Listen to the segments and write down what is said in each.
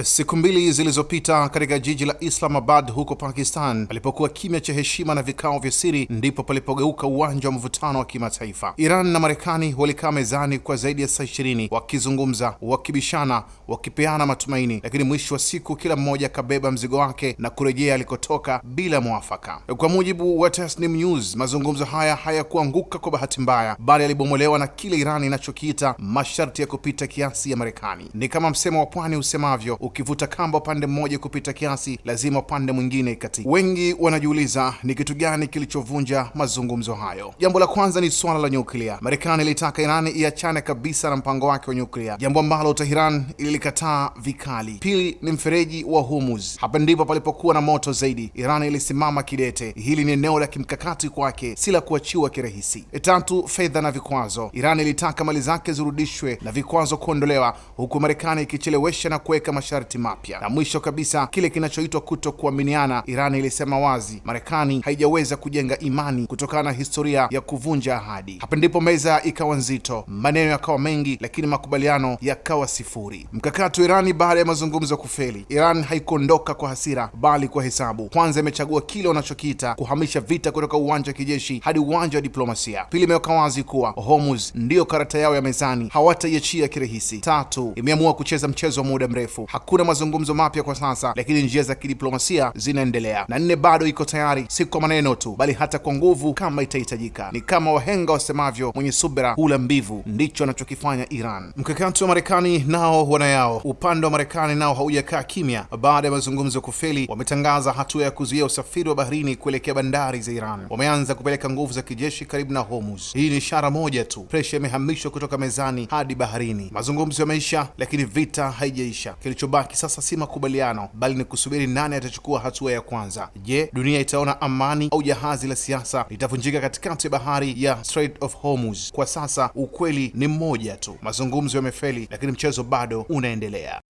Siku mbili zilizopita katika jiji la Islamabad huko Pakistan, palipokuwa kimya cha heshima na vikao vya siri, ndipo palipogeuka uwanja wa mvutano wa kimataifa. Iran na Marekani walikaa mezani kwa zaidi ya saa 20 wakizungumza, wakibishana, wakipeana matumaini, lakini mwisho wa siku kila mmoja akabeba mzigo wake na kurejea alikotoka bila mwafaka. Kwa mujibu wa Tasnim News, mazungumzo haya hayakuanguka kwa bahati mbaya, bali yalibomolewa na kile Iran inachokiita masharti ya kupita kiasi ya Marekani. Ni kama msemo wa pwani usemavyo, ukivuta kamba upande mmoja kupita kiasi, lazima upande mwingine ikatike. Wengi wanajiuliza ni kitu gani kilichovunja mazungumzo hayo. Jambo la kwanza ni swala la nyuklia. Marekani ilitaka Iran iachane kabisa na mpango wake wa nyuklia, jambo ambalo Tehran ililikataa vikali. Pili ni mfereji wa Hormuz. Hapa ndipo palipokuwa na moto zaidi. Iran ilisimama kidete, hili ni eneo la kimkakati kwake, si la kuachiwa kirahisi. Tatu, fedha na vikwazo. Iran ilitaka mali zake zirudishwe na vikwazo kuondolewa, huku Marekani ikichelewesha na kuweka masharti mapya. Na mwisho kabisa, kile kinachoitwa kutokuaminiana. Iran ilisema wazi Marekani haijaweza kujenga imani kutokana na historia ya kuvunja ahadi. Hapa ndipo meza ikawa nzito, maneno yakawa mengi, lakini makubaliano yakawa sifuri. Mkakati wa Irani baada ya mazungumzo kufeli. Iran haikuondoka kwa hasira, bali kwa hesabu. Kwanza, imechagua kile wanachokiita kuhamisha vita kutoka uwanja wa kijeshi hadi uwanja wa diplomasia. Pili, imeweka wazi kuwa Hormuz ndiyo karata yao ya mezani, hawataiachia kirahisi. Tatu, imeamua kucheza mchezo wa muda mrefu. Hakuna mazungumzo mapya kwa sasa, lakini njia za kidiplomasia zinaendelea. Na nne, bado iko tayari, si kwa maneno tu, bali hata kwa nguvu kama itahitajika. Ni kama wahenga wasemavyo, mwenye subira hula mbivu. Ndicho anachokifanya Iran. Mkakati wa Marekani nao wana yao. Upande wa Marekani nao haujakaa kimya. Baada ya mazungumzo kufeli, wametangaza hatua ya kuzuia usafiri wa baharini kuelekea bandari za Iran. Wameanza kupeleka nguvu za kijeshi karibu na Hormuz. Hii ni ishara moja tu, presha imehamishwa kutoka mezani hadi baharini. Mazungumzo yameisha, lakini vita haijaisha. Kilichobaki sasa si makubaliano, bali ni kusubiri nani atachukua hatua ya kwanza. Je, dunia itaona amani au jahazi la siasa litavunjika katikati ya bahari ya Strait of Hormuz? Kwa sasa ukweli ni mmoja tu, mazungumzo yamefeli, lakini mchezo bado unaendelea.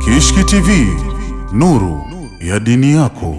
Kishki TV, nuru ya dini yako.